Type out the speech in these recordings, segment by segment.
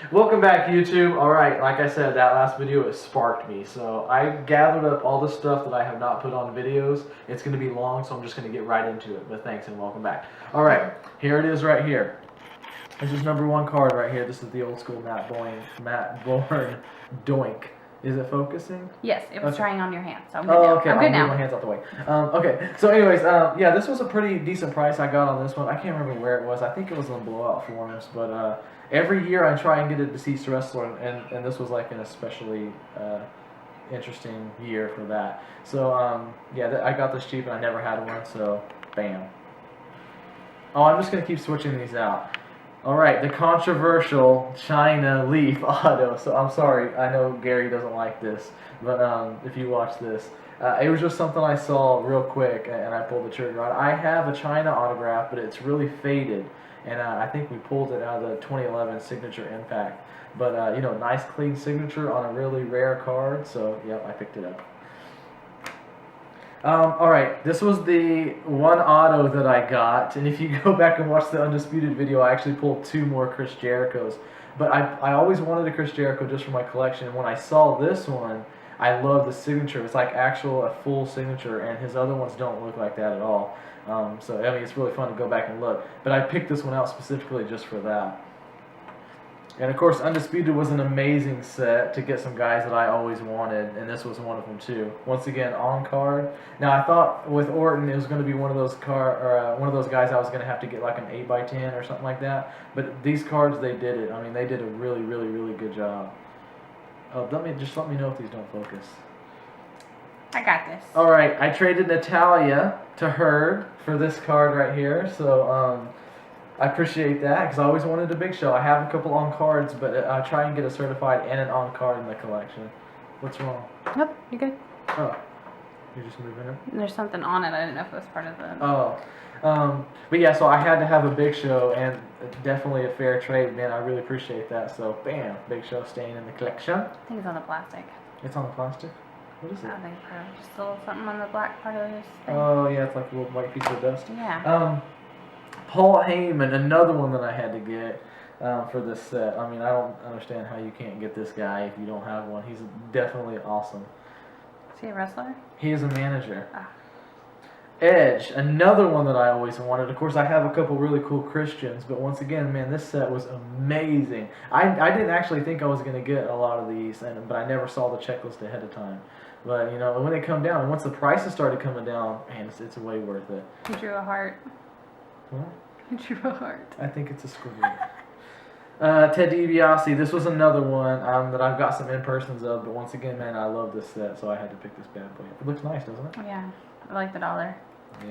Welcome back, YouTube. Alright, like I said, that last video, it sparked me. So I gathered up all the stuff that I have not put on videos. It's going to be long, so I'm just going to get right into it. But thanks and welcome back. Alright, here it is right here. This is number one card right here. This is the old school Matt Bourne Doink. Is it focusing? Yes, it was Okay. trying on your hand, so I'm good Oh, now. okay. I'm I'll good move my now. hands out the way. Okay. So, anyways, yeah, this was a pretty decent price I got on this one. I can't remember where it was. I think it was on Blowout Forums. But every year I try and get a deceased wrestler, and this was like an especially interesting year for that. So, yeah, I got this cheap, and I never had one. So, bam. Oh, I'm just gonna keep switching these out. All right, the controversial China Leaf auto. So I'm sorry, I know Gary doesn't like this, but if you watch this, it was just something I saw real quick, and I pulled the trigger on. I have a China autograph, but it's really faded, and I think we pulled it out of the 2011 Signature Impact. But you know, nice clean signature on a really rare card. So yep, I picked it up. Alright, this was the one auto that I got, and if you go back and watch the Undisputed video, I actually pulled two more Chris Jerichos. But I always wanted a Chris Jericho just for my collection, and when I saw this one, I love the signature. It's like a full signature, and his other ones don't look like that at all. So, I mean, it's really fun to go back and look. But I picked this one out specifically just for that. And of course, Undisputed was an amazing set to get some guys that I always wanted, and this was one of them too. Once again, on card. Now I thought with Orton it was going to be one of those guys I was going to have to get like an 8x10 or something like that. But these cards, they did it. I mean, they did a really, really, really good job. Oh, let me know if these don't focus. I got this. All right, I traded Natalia to Herd for this card right here. So I appreciate that because I always wanted a Big Show. I have a couple on cards, but I try and get a certified and an on card in the collection. What's wrong? Nope, you good. Oh, you're just moving it. There's something on it. I didn't know if it was part of the. Oh, but yeah. So I had to have a Big Show, and definitely a fair trade, man. I really appreciate that. So bam, Big Show staying in the collection. I think it's on the plastic. It's on the plastic. What is it? I think just a little something on the black part of this thing. Oh yeah, it's like a little white piece of dust. Yeah. Paul Heyman, another one that I had to get for this set. I mean, I don't understand how you can't get this guy if you don't have one. He's definitely awesome. Is he a wrestler? He is a manager. Ah. Edge, another one that I always wanted. Of course, I have a couple really cool Christians, but once again, man, this set was amazing. I didn't actually think I was going to get a lot of these, but I never saw the checklist ahead of time. But, you know, when they come down, and once the prices started coming down, man, it's way worth it. He drew a heart. What? He drew a heart. I think it's a squiggle. Ted DiBiase, this was another one that I've got some in-persons of, but once again, man, I love this set, so I had to pick this bad boy up. It looks nice, doesn't it? Yeah, I like the dollar.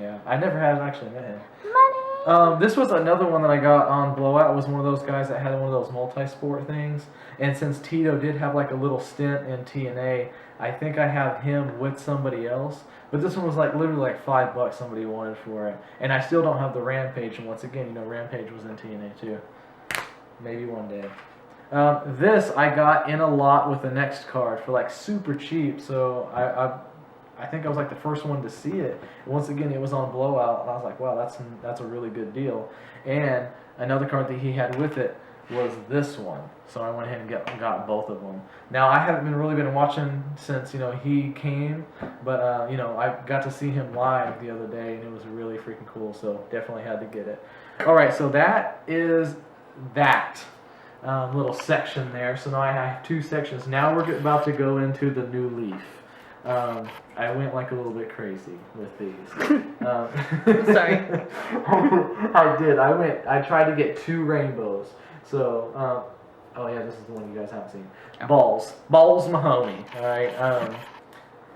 Yeah, I never had actually met him. Money! This was another one that I got on Blowout. It was one of those guys that had one of those multi-sport things, and since Tito did have like a little stint in TNA, I think I have him with somebody else. But this one was like literally like $5 somebody wanted for it, and I still don't have the Rampage. And once again, you know, Rampage was in TNA too. Maybe one day. This I got in a lot with the next card for like super cheap. So I think I was like the first one to see it. Once again, it was on Blowout, and I was like, wow, that's a really good deal. And another card that he had with it was this one. So I went ahead and got both of them. Now I haven't really been watching since, you know, he came, but you know, I got to see him live the other day, and it was really freaking cool. So definitely had to get it. All right, so that is that little section there. So now I have two sections. Now we're about to go into the new leaf. I went like a little bit crazy with these. Sorry. I did. I tried to get two rainbows. So, oh yeah, this is the one you guys haven't seen. Balls Mahoney. All right.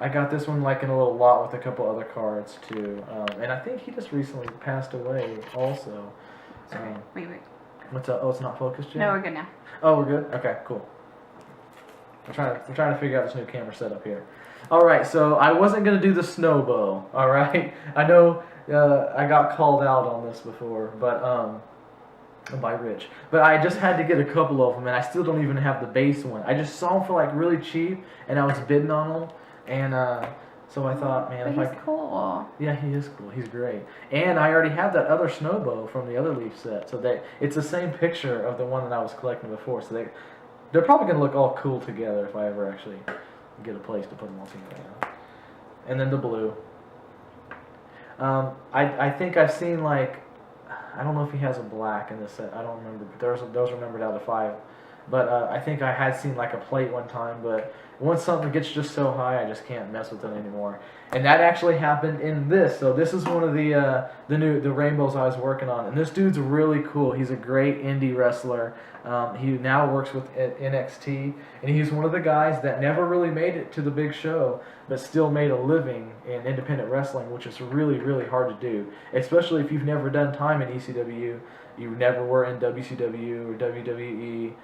I got this one like in a little lot with a couple other cards too. And I think he just recently passed away also. Sorry. Wait. What's up? Oh, it's not focused yet? No, we're good now. Oh, we're good? Okay, cool. I'm trying to figure out this new camera setup here. Alright, so I wasn't going to do the snow bow, alright? I know I got called out on this before, but by Rich. But I just had to get a couple of them, and I still don't even have the base one. I just saw them for like really cheap, and I was bidding on them, and So I thought, man, But if he's cool. yeah, he is cool. He's great. And I already have that other Snowbow from the other Leaf set. So it's the same picture of the one that I was collecting before. So they're probably going to look all cool together if I ever actually get a place to put them all together. And then the blue. I think I've seen like, I don't know if he has a black in this set. I don't remember. But those are numbered out of 5. But I think I had seen like a plate one time. But once something gets just so high, I just can't mess with it anymore. And that actually happened in this. So this is one of the rainbows I was working on. And this dude's really cool. He's a great indie wrestler. He now works with NXT, and he's one of the guys that never really made it to the big show, but still made a living in independent wrestling, which is really, really hard to do. Especially if you've never done time in ECW, you never were in WCW or WWE.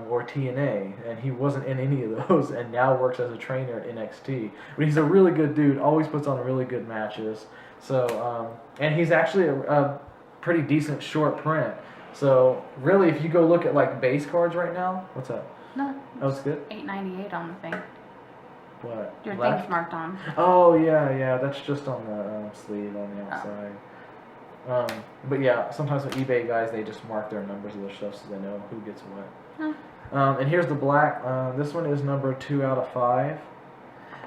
Or TNA, and he wasn't in any of those, and now works as a trainer at NXT. But he's a really good dude, always puts on really good matches. So, and he's actually a pretty decent short print. So, really, if you go look at like base cards right now, what's up? No. Oh, it's good. $8.98 on the thing. What? Your Left? thing's marked on. Oh yeah, that's just on the sleeve on the outside. But yeah, sometimes with eBay guys, they just mark their numbers of their stuff so they know who gets what. And here's the black. This one is number 2 out of 5.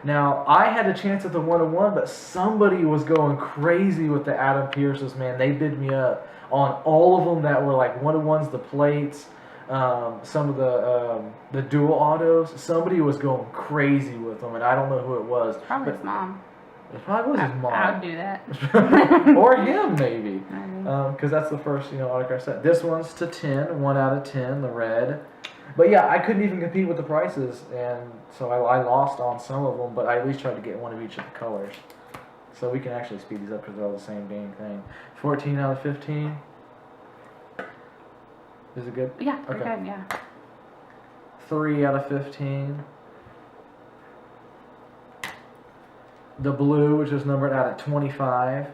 Now, I had a chance at the 1-1, but somebody was going crazy with the Adam Pearce's, man. They bid me up on all of them that were like 1-1s, the plates, some of the dual autos. Somebody was going crazy with them, and I don't know who it was. Probably his mom. It probably was his mom. I would do that. Or him, maybe. Because that's the first, autograph set. This one's to 10, 1 out of 10, the red. But yeah, I couldn't even compete with the prices, and so I lost on some of them, but I at least tried to get one of each of the colors. So we can actually speed these up because they're all the same dang thing. 14 out of 15. Is it good? Yeah, okay. Good, yeah. 3 out of 15. The blue, which is numbered out at 25.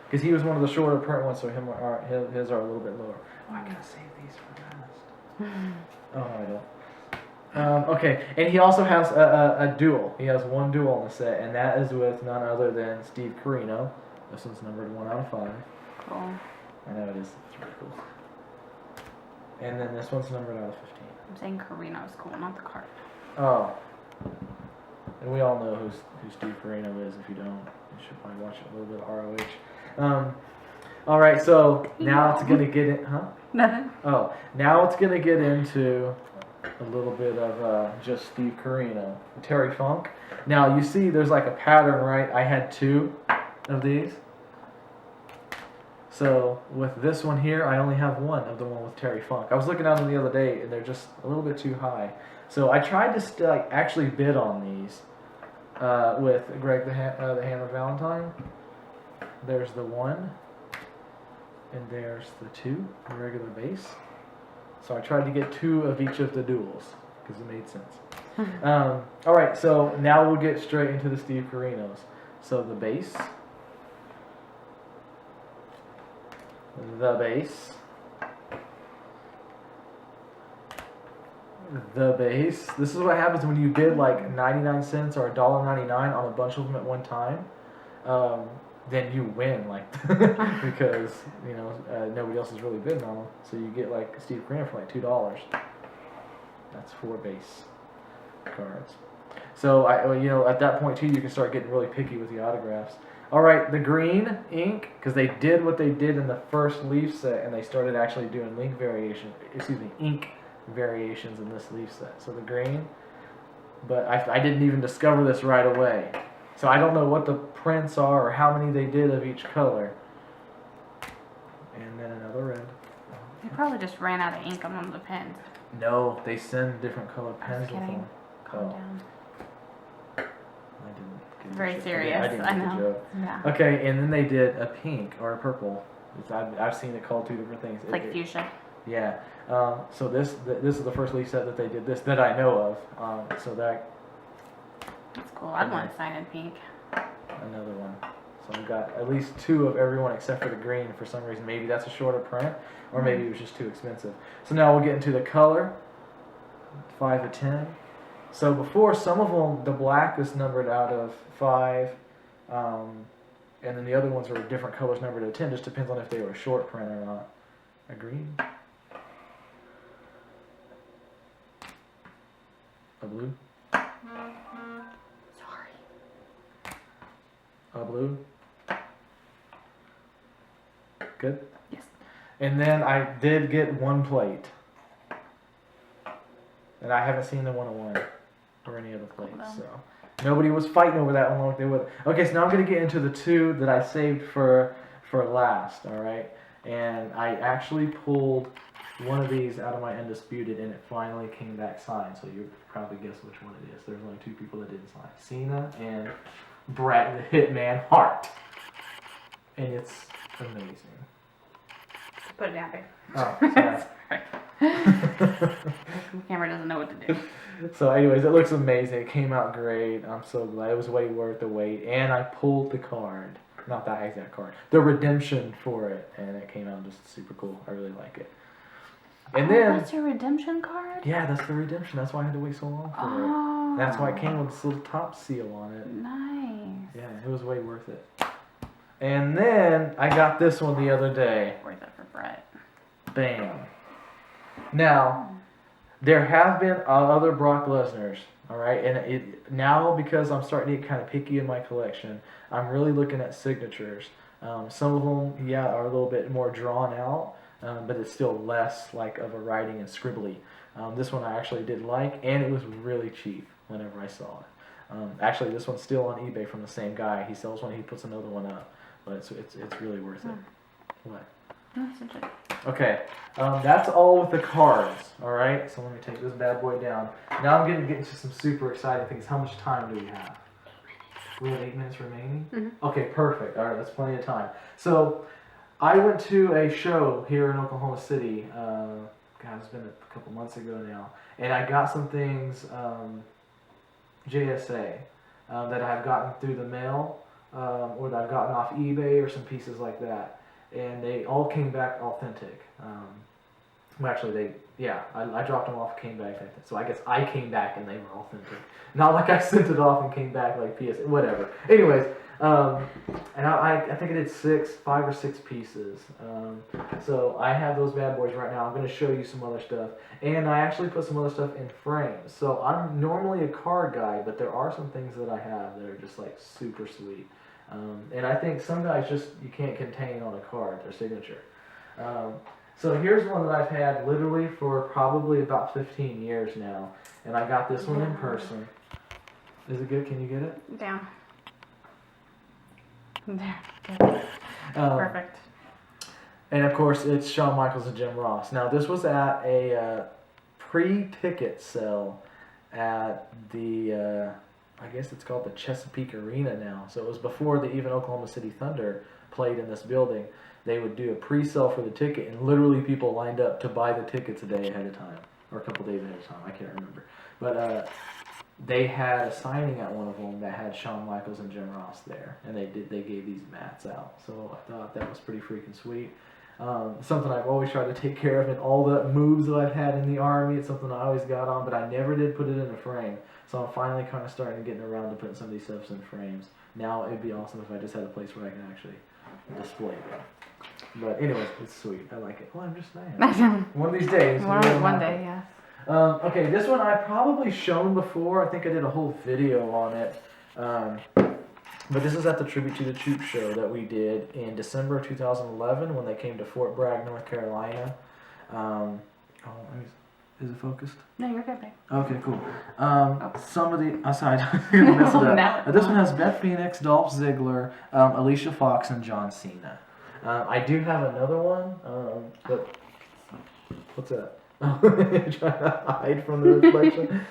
Because he was one of the shorter print ones, so his are a little bit lower. Oh, I gotta save these for last. Oh, no, I don't. Okay, and he also has a duel. He has one duel in the set, and that is with none other than Steve Corino. This one's numbered 1 out of 5. Cool. I know it is. It's really cool. And then this one's numbered out of 15. I'm saying Carino's cool, not the card. Oh. And we all know who Steve Corino is. If you don't, you should probably watch a little bit of ROH. All right, so now it's gonna get in, huh? Nothing. Oh, now it's gonna get into a little bit of just Steve Corino, Terry Funk. Now you see, there's like a pattern, right? I had 2 of these. So with this one here, I only have 1 of the one with Terry Funk. I was looking at them the other day, and they're just a little bit too high. So I tried to actually bid on these with Greg the Hammer Valentine. There's the 1, and there's the 2, the regular base. So I tried to get 2 of each of the duels because it made sense. All right, so now we'll get straight into the Steve Corinos. So the base, the base, the base. This is what happens when you bid like 99 cents or $1.99 on a bunch of them at one time. Then you win, like, because nobody else is really bidding on them. So you get like Steve Corino for like $2. That's 4 base cards. So at that point too, you can start getting really picky with the autographs. All right, the green ink, because they did what they did in the first Leaf set, and they started actually doing ink variations in this Leaf set. So the green, but I didn't even discover this right away. So I don't know what the prints are or how many they did of each color. And then another red. They probably just ran out of ink on one of the pens. No, they send different colored pens with them. Calm down. I didn't get Very the serious. I didn't I get the know. joke. Yeah. Okay, and then they did a pink or a purple. I've seen it called 2 different things. It's like fuchsia. Yeah. So this is the first Leaf set that they did this that I know of. So that. That's cool. I'd want to sign in pink. Another one. So I've got at least 2 of everyone except for the green for some reason. Maybe that's a shorter print, or maybe it was just too expensive. So now we'll get into the color. 5 of 10. So before, some of them, the black is numbered out of 5, and then the other ones are different colors numbered to 10. Just depends on if they were short print or not. Agreed. A blue. Sorry. A blue. Good. Yes. And then I did get one plate, and I haven't seen the 101 or any other plates. Cool. So nobody was fighting over that one like they would. Okay, so now I'm gonna get into the 2 that I saved for last. All right, and I actually pulled one of these out of my undisputed, and it finally came back signed. So you probably guess which one it is. There's only 2 people that didn't sign: Cena and Bret the Hitman Hart, and it's amazing. Put it down there. Oh, sorry. The camera doesn't know what to do. So anyways, it looks amazing. It came out great. I'm so glad. It was way worth the wait. And I pulled the card. Not that exact card. The redemption for it. And it came out just super cool. I really like it. And then... That's your redemption card? Yeah, that's the redemption. That's why I had to wait so long for it. Oh. That's why it came with this little top seal on it. Nice. Yeah, it was way worth it. And then I got this one the other day. Worth it for Brett. Bam. Now, there have been other Brock Lesnar's, all right? And it now, because I'm starting to get kind of picky in my collection, I'm really looking at signatures. Some of them, yeah, are a little bit more drawn out, but it's still less like of a writing and scribbly. This one I actually did like, and it was really cheap whenever I saw it. Actually, this one's still on eBay from the same guy. He sells one, he puts another one up, but it's really worth it. What? That's interesting. Okay, that's all with the cards, alright? So let me take this bad boy down. Now I'm going to get into some super exciting things. How much time do we have? We have 8 minutes remaining? Mm-hmm. Okay, perfect. Alright, that's plenty of time. So, I went to a show here in Oklahoma City, God, it's been a couple months ago now, and I got some things, JSA, that I've gotten through the mail, or that I've gotten off eBay, or some pieces like that. And they all came back authentic. Well, actually, I dropped them off, came back authentic. So I guess I came back and they were authentic. Not like I sent it off and came back like PS, whatever. Anyways, and I think I did 5 or 6 pieces. So I have those bad boys right now. I'm going to show you some other stuff. And I actually put some other stuff in frames. So I'm normally a card guy, but there are some things that I have that are just like super sweet. And I think some guys you can't contain on a card, their signature. So here's one that I've had literally for probably about 15 years now. And I got this one in person. Is it good? Can you get it? Down. There. Good. Perfect. And of course, it's Shawn Michaels and Jim Ross. Now, this was at a pre-ticket sale at the... I guess it's called the Chesapeake Arena now. So it was before even Oklahoma City Thunder played in this building. They would do a pre-sale for the ticket, and literally people lined up to buy the tickets a day ahead of time, or a couple days ahead of time. I can't remember. But they had a signing at one of them that had Shawn Michaels and Jim Ross there, and they gave these mats out. So I thought that was pretty freaking sweet. Something I've always tried to take care of in all the moves that I've had in the Army. It's something I always got on, but I never did put it in a frame. So I'm finally kind of starting to get around to putting some of these stuff in frames. Now it'd be awesome if I just had a place where I can actually display them. But anyways, it's sweet. I like it. Well, I'm just saying. One of these days. One day, yes. Okay, this one I've probably shown before. I think I did a whole video on it. But this is at the Tribute to the Troop show that we did in December of 2011 when they came to Fort Bragg, North Carolina. Is it focused? No, you're good, babe. Okay, cool. Some of the aside, I'm gonna mess it up. This one has Beth Phoenix, Dolph Ziggler, Alicia Fox, and John Cena. I do have another one, but what's that? Trying to hide from the reflection.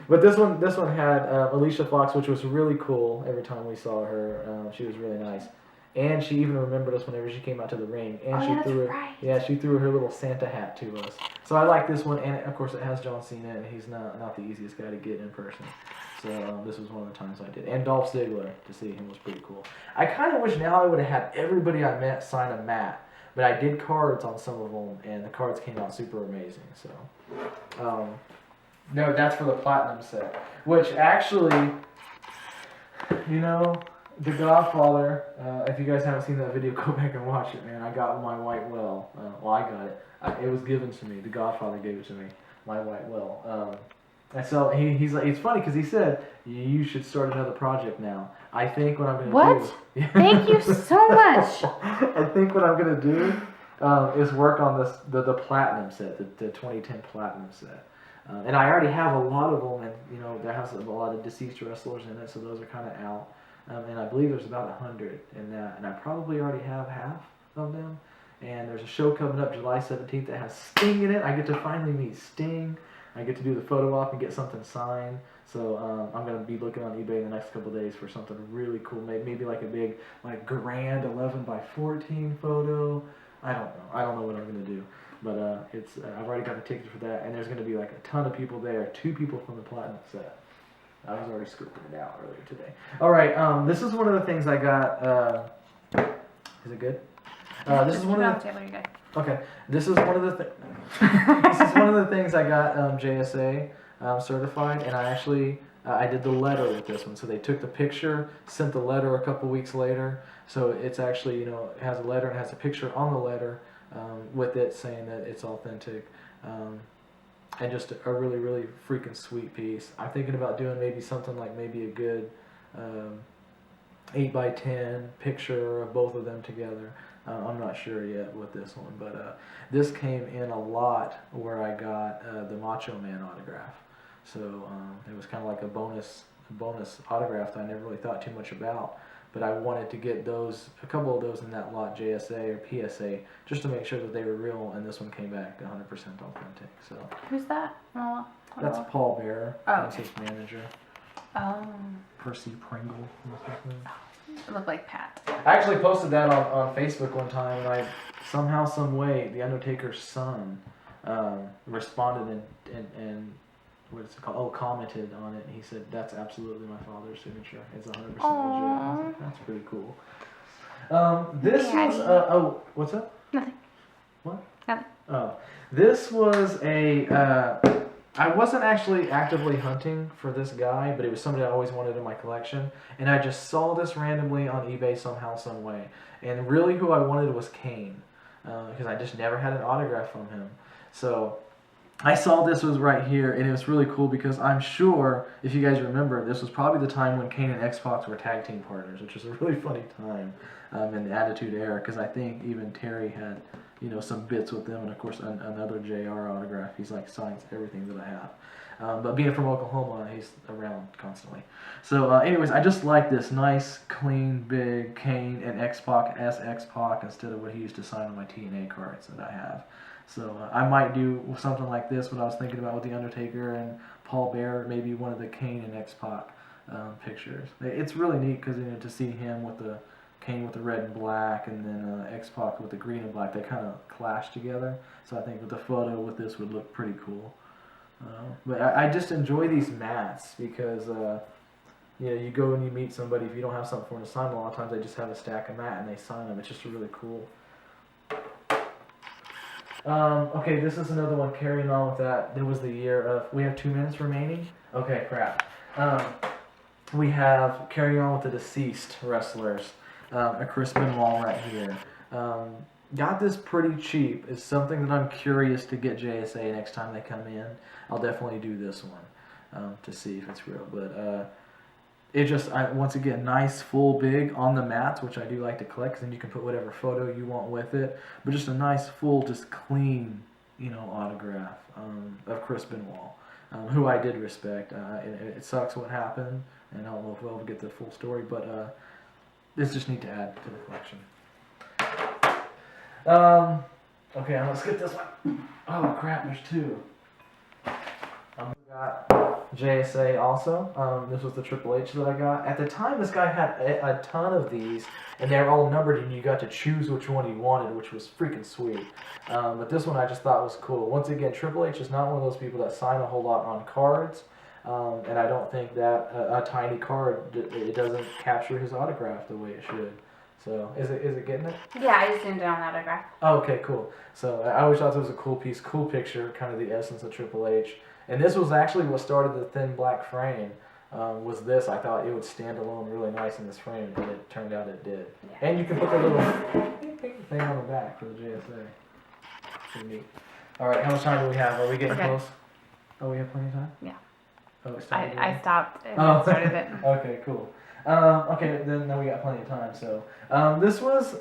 But this one had Alicia Fox, which was really cool. Every time we saw her, she was really nice. And she even remembered us whenever she came out to the ring. And she threw her little Santa hat to us. So I like this one, and of course it has John Cena, and he's not the easiest guy to get in person. So this was one of the times I did. And Dolph Ziggler, to see him was pretty cool. I kind of wish now I would have had everybody I met sign a mat. But I did cards on some of them, and the cards came out super amazing. So, No, that's for the platinum set. Which actually, you know, The Godfather. If you guys haven't seen that video, go back and watch it, man. I got my white well. Well, I got it. It was given to me. The Godfather gave it to me. My white well. And so he's like, it's funny because he said you should start another project now. I think what I'm gonna What? do. Thank you so much. I think what I'm gonna do is work on this the platinum set, the 2010 platinum set. And I already have a lot of them, and you know there has a lot of deceased wrestlers in it, so those are kind of out. And I believe there's about 100 in that, and I probably already have half of them. And there's a show coming up July 17th that has Sting in it. I get to finally meet Sting. I get to do the photo op and get something signed. So I'm gonna be looking on eBay in the next couple of days for something really cool. Maybe like a big, like grand 11x14 photo. I don't know. I don't know what I'm gonna do. But it's I've already got the tickets for that, and there's gonna be like a ton of people there. 2 people from the platinum set. I was already scripting it out earlier today. All right. This is one of the things I got. Is it good? This is one of the. Okay, this is one of the this is one of the things I got JSA certified, and I actually I did the letter with this one. So they took the picture, sent the letter a couple weeks later. So it's actually it has a letter and has a picture on the letter with it saying that it's authentic, and just a really really freaking sweet piece. I'm thinking about doing maybe something like maybe a good 8x10 picture of both of them together. I'm not sure yet with this one, but this came in a lot where I got the Macho Man autograph. So it was kind of like a bonus autograph that I never really thought too much about. But I wanted to get a couple of those in that lot, JSA or PSA, just to make sure that they were real. And this one came back 100% authentic. So who's that? That's Paul Bearer. Oh, That's his manager. Percy Pringle. It looked like Pat. I actually posted that on Facebook one time, and I somehow, some way, the Undertaker's son responded and what is it called? Oh, commented on it. And he said that's absolutely my father's signature. It's 100% legit. I was like, that's pretty cool. This was what's up? Nothing. What? Nothing. Oh, this was a. I wasn't actually actively hunting for this guy, but it was somebody I always wanted in my collection. And I just saw this randomly on eBay somehow, some way. And really who I wanted was Kane, because I just never had an autograph from him. So I saw this was right here, and it was really cool because I'm sure, if you guys remember, this was probably the time when Kane and X-Pac were tag team partners, which was a really funny time in the Attitude Era, because I think even Terry had some bits with them, and of course another JR autograph. He's like signs everything that I have. But being from Oklahoma, he's around constantly. So anyways, I just like this nice, clean, big Kane and X-Pac as X-Pac instead of what he used to sign on my TNA cards that I have. So I might do something like this, what I was thinking about with The Undertaker and Paul Bearer, maybe one of the Kane and X-Pac pictures. It's really neat because to see him with the Kane with the red and black, and then X-Pac with the green and black, they kind of clash together. So I think with the photo with this would look pretty cool. But I just enjoy these mats because you go and you meet somebody. If you don't have something for them to sign, a lot of times they just have a stack of mat and they sign them. It's just really cool. Okay, this is another one carrying on with that. It was the year of, we have 2 minutes remaining? Okay, crap. We have carrying on with the deceased wrestlers. A Chris Benoit right here. Got this pretty cheap. It's something that I'm curious to get JSA next time they come in. I'll definitely do this one to see if it's real. But it just, once again, nice, full, big on the mats, which I do like to collect, 'cause then you can put whatever photo you want with it. But just a nice, full, just clean, autograph of Chris Benoit, who I did respect. It sucks what happened, and I don't know if we'll ever get the full story, but it's just neat to add to the collection. Okay, now let's get this one. Oh crap, there's 2. Got JSA also. This was the Triple H that I got. At the time, this guy had a ton of these, and they're all numbered, and you got to choose which one you wanted, which was freaking sweet. But this one I just thought was cool. Once again, Triple H is not one of those people that sign a whole lot on cards, and I don't think that a tiny card, it doesn't capture his autograph the way it should. So is it getting it? Yeah, I just zoomed in on the autograph. Oh, okay, cool. So I always thought it was a cool piece, cool picture, kind of the essence of Triple H. And this was actually what started the thin black frame. Was this? I thought it would stand alone really nice in this frame, and it turned out it did. Yeah. And you can put the little thing on the back for the JSA. Pretty neat. All right, how much time do we have? Are we getting Okay. close? Oh, we have plenty of time. Yeah. Oh, it started. I stopped and Oh. started it. Okay, cool. Okay, then now we got plenty of time. So this was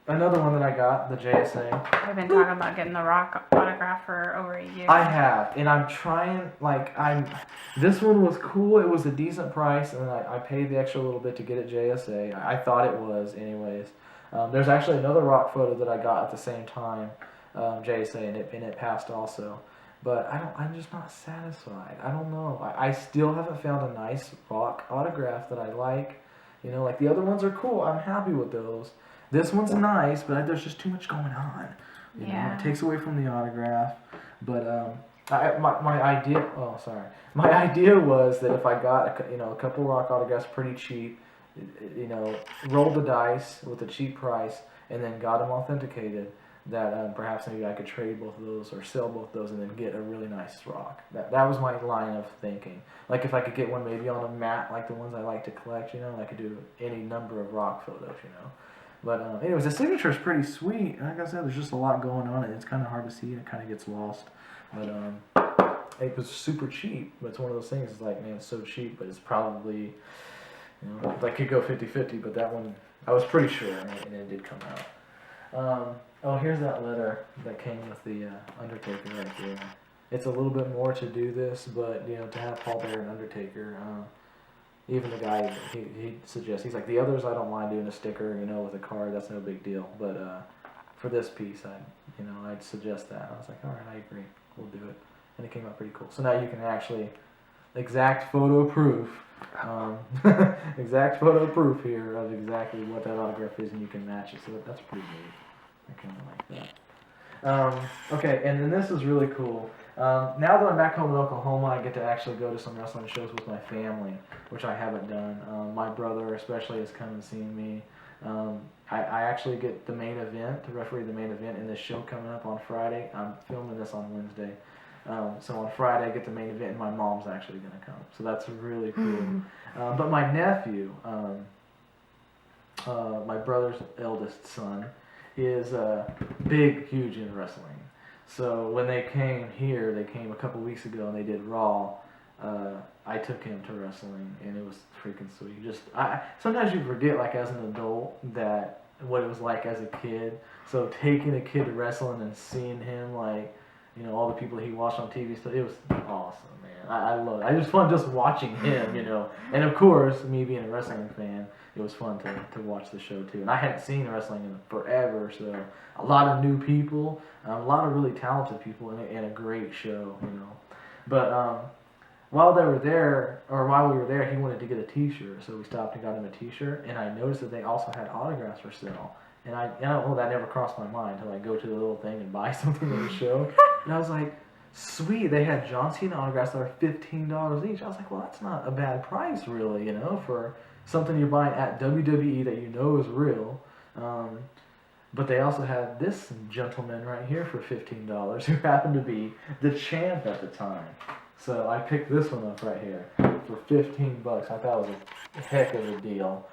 another one that I got, the JSA. I've been talking about getting the Rock autograph for over a year. I have, and I'm trying. This one was cool. It was a decent price, and I paid the extra little bit to get it JSA. I thought it was, anyways. There's actually another Rock photo that I got at the same time, JSA, and it passed also. But I'm just not satisfied. I don't know. I still haven't found a nice Rock autograph that I like. You know, like the other ones are cool. I'm happy with those. This one's nice, but there's just too much going on. You know, Yeah. it takes away from the autograph. But my idea. Oh, sorry. My idea was that if I got a couple Rock autographs pretty cheap, rolled the dice with a cheap price, and then got them authenticated, that perhaps maybe I could trade both of those or sell both of those and then get a really nice Rock. That was my line of thinking. Like if I could get one maybe on a mat like the ones I like to collect, I could do any number of Rock photos, But anyways, the signature is pretty sweet. Like I said, there's just a lot going on. It's kind of hard to see. It kind of gets lost. But it was super cheap. But it's one of those things. It's like, man, it's so cheap, but it's probably, like could go 50-50. But that one, I was pretty sure, and it did come out. Here's that letter that came with the Undertaker right there. It's a little bit more to do this, but to have Paul Bearer and Undertaker. Even the guy, he suggests, he's like, the others I don't mind doing a sticker, with a card, that's no big deal. But for this piece, I'd suggest that. I was like, all right, I agree, we'll do it. And it came out pretty cool. So now you can actually, exact photo proof here of exactly what that autograph is, and you can match it. So that's pretty neat. I kind of like that. Okay, and then this is really cool. Now that I'm back home in Oklahoma, I get to actually go to some wrestling shows with my family, which I haven't done. My brother especially has come and seen me. I actually get the main event, to referee the main event in this show coming up on Friday. I'm filming this on Wednesday. So on Friday I get the main event and my mom's actually going to come. So that's really cool. But my nephew, my brother's eldest son, is huge in wrestling. So when they came here, they came a couple weeks ago and they did Raw. I took him to wrestling and it was freaking sweet. Sometimes you forget, like as an adult, that what it was like as a kid. So taking a kid to wrestling and seeing him, like, all the people he watched on TV stuff, it was awesome, man. I love it. I just fun just watching him, And of course, me being a wrestling fan, it was fun to watch the show too. And I hadn't seen wrestling in forever, so a lot of new people, a lot of really talented people, and a great show, But while we were there, he wanted to get a T-shirt, so we stopped and got him a T-shirt. And I noticed that they also had autographs for sale. And I don't know, that never crossed my mind to like go to the little thing and buy something at the show. And I was like, sweet, they had John Cena autographs that are $15 each. I was like, well, that's not a bad price, really, for something you're buying at WWE that is real. But they also had this gentleman right here for $15, who happened to be the champ at the time. So I picked this one up right here for $15. I thought it was a heck of a deal.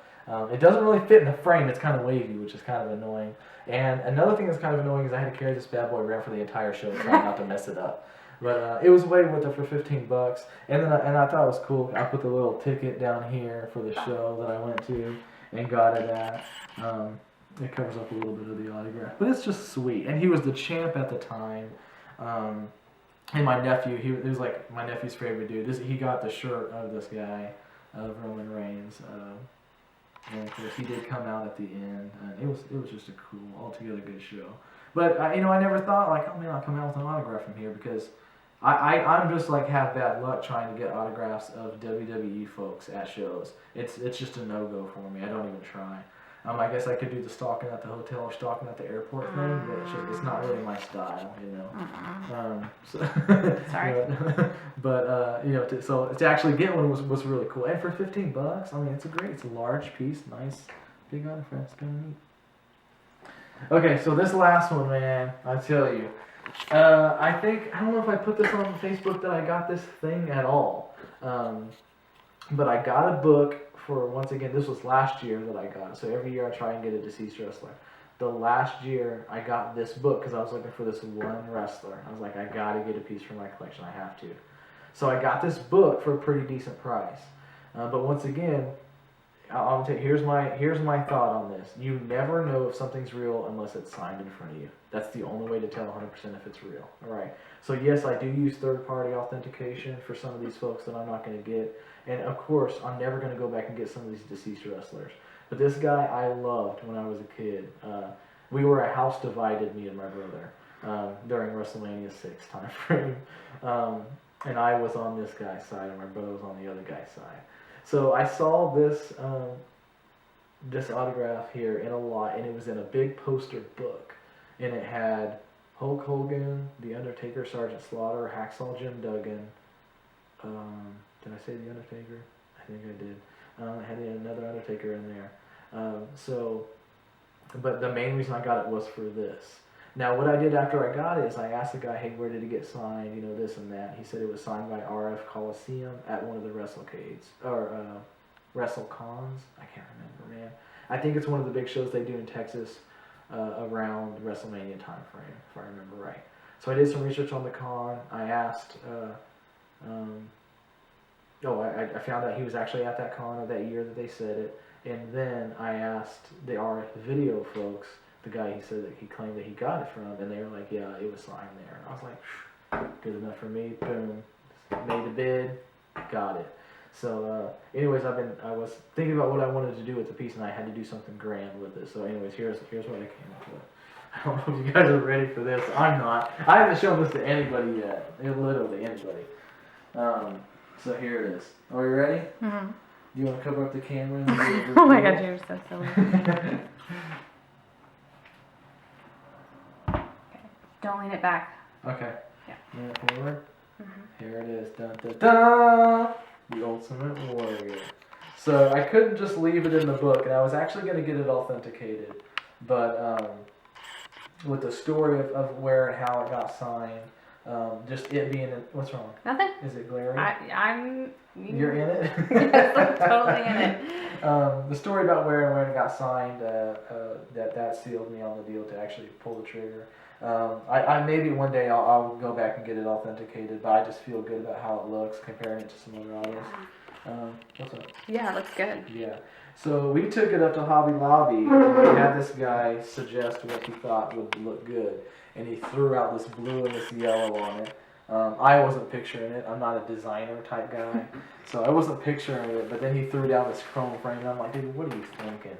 It doesn't really fit in the frame. It's kind of wavy, which is kind of annoying. And another thing that's kind of annoying is I had to carry this bad boy around for the entire show, trying not to mess it up. But it was way worth it for $15. And I thought it was cool. I put the little ticket down here for the show that I went to and got it at. It covers up a little bit of the autograph, but it's just sweet. And he was the champ at the time. And my nephew, he was like my nephew's favorite dude. He got the shirt of this guy, of Roman Reigns. And of course, he did come out at the end. It was just a cool, altogether good show. But I never thought like, oh man, I'll come out with an autograph from here, because I'm just like have bad luck trying to get autographs of WWE folks at shows. It's just a no-go for me. I don't even try. I guess I could do the stalking at the hotel or stalking at the airport thing, but it's not really my style, Sorry. But so to actually get one was really cool. And for $15, it's it's a large piece, nice Big autograph. It's kind of neat. Okay, so this last one, man, I tell you. I don't know if I put this on Facebook that I got this thing at all. But I got a book for, once again, this was last year that I got it. So every year I try and get a deceased wrestler. The last year I got this book because I was looking for this one wrestler. I was like, I gotta get a piece for my collection. I have to. So I got this book for a pretty decent price. But once again, I'll tell you, here's my thought on this. You never know if something's real unless it's signed in front of you. That's the only way to tell 100% if it's real. All right. So yes, I do use third-party authentication for some of these folks that I'm not going to get. And of course, I'm never going to go back and get some of these deceased wrestlers. But this guy I loved when I was a kid. We were a house divided, me and my brother, during WrestleMania 6 time frame. And I was on this guy's side, and my brother was on the other guy's side. So I saw this this autograph here in a lot, and it was in a big poster book, and it had Hulk Hogan, The Undertaker, Sergeant Slaughter, Hacksaw Jim Duggan. Did I say The Undertaker? I think I did. It had another Undertaker in there. But the main reason I got it was for this. Now, what I did after I got it is I asked the guy, hey, where did it get signed, you know, this and that. He said it was signed by RF Coliseum at one of the WrestleCades, or WrestleCons. I can't remember, man. I think it's one of the big shows they do in Texas around WrestleMania time frame, if I remember right. So I did some research on the con. I asked, I found out he was actually at that con that year that they said it. And then I asked the RF Video folks, the guy he said that he claimed that he got it from, and they were like, yeah, it was signed there. And I was like, good enough for me. Boom, made the bid, got it. So anyways, I was thinking about what I wanted to do with the piece, and I had to do something grand with it. So anyways, here's what I came up with. I don't know if you guys are ready for this. I'm not. I haven't shown this to anybody yet. Literally anybody. So here it is. Are you ready? Mm-hmm. Do you want to cover up the camera? Oh my god, you're so silly. Don't lean it back. Okay. Yeah. Lean it forward. Mm-hmm. Here it is. Dun, dun, dun! The Ultimate Warrior. So I couldn't just leave it in the book, and I was actually going to get it authenticated, but with the story of where and how it got signed, just it being in, what's wrong? Nothing. Is it glaring? I'm. You're in it? Yes, I'm totally in it. The story about where and when it got signed, that sealed me on the deal to actually pull the trigger. I maybe one day I'll go back and get it authenticated, but I just feel good about how it looks comparing it to some other autos. What's up? Yeah, it looks good. Yeah. So we took it up to Hobby Lobby, and we had this guy suggest what he thought would look good, and he threw out this blue and this yellow on it. I wasn't picturing it. I'm not a designer type guy, so I wasn't picturing it. But then he threw down this chrome frame, and I'm like, dude, what are you thinking?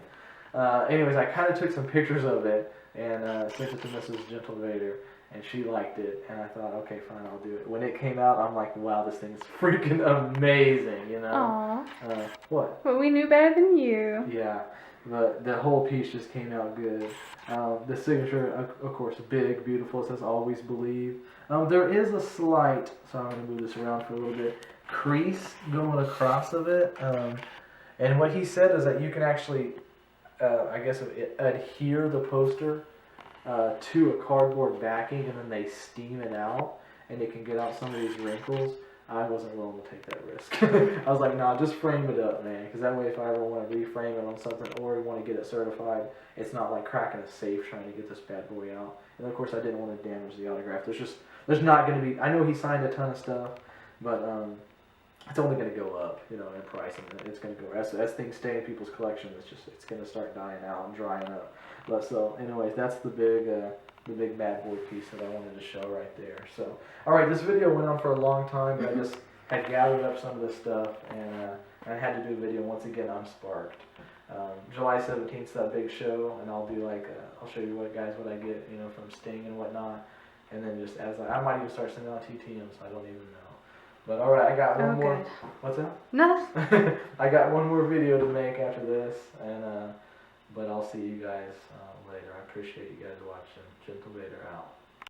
Anyways, I kind of took some pictures of it and sent it to Mrs. Gentle Vader, and she liked it. And I thought, okay, fine, I'll do it. When it came out, I'm like, wow, this thing's freaking amazing, you know? Aww. What? But we knew better than you. Yeah. But the whole piece just came out good. The signature, of course, big, beautiful. It says "Always Believe." There is a slight, so I'm going to move this around for a little bit, crease going across of it. And what he said is that you can actually, I guess, adhere the poster to a cardboard backing, and then they steam it out, and it can get out some of these wrinkles. I wasn't willing to take that risk. I was like, nah, just frame it up, man. Because that way, if I ever want to reframe it on something or want to get it certified, it's not like cracking a safe trying to get this bad boy out. And of course, I didn't want to damage the autograph. There's not going to be, I know he signed a ton of stuff, but it's only going to go up, you know, in price. And it's going to go, as things stay in people's collection, it's going to start dying out and drying up. But so, anyways, that's the big bad boy piece that I wanted to show right there. So, alright, this video went on for a long time, but I just had gathered up some of this stuff, and I had to do a video. Once again, I'm sparked. July 17th is that big show, and I'll do like, I'll show you what I get, you know, from Sting and whatnot, and then just I might even start sending out TTMs, I don't even know. But alright, I got one more. Good. What's that? Nothing. I got one more video to make after this, and but I'll see you guys later. I appreciate you guys watching. Gentle Vader out.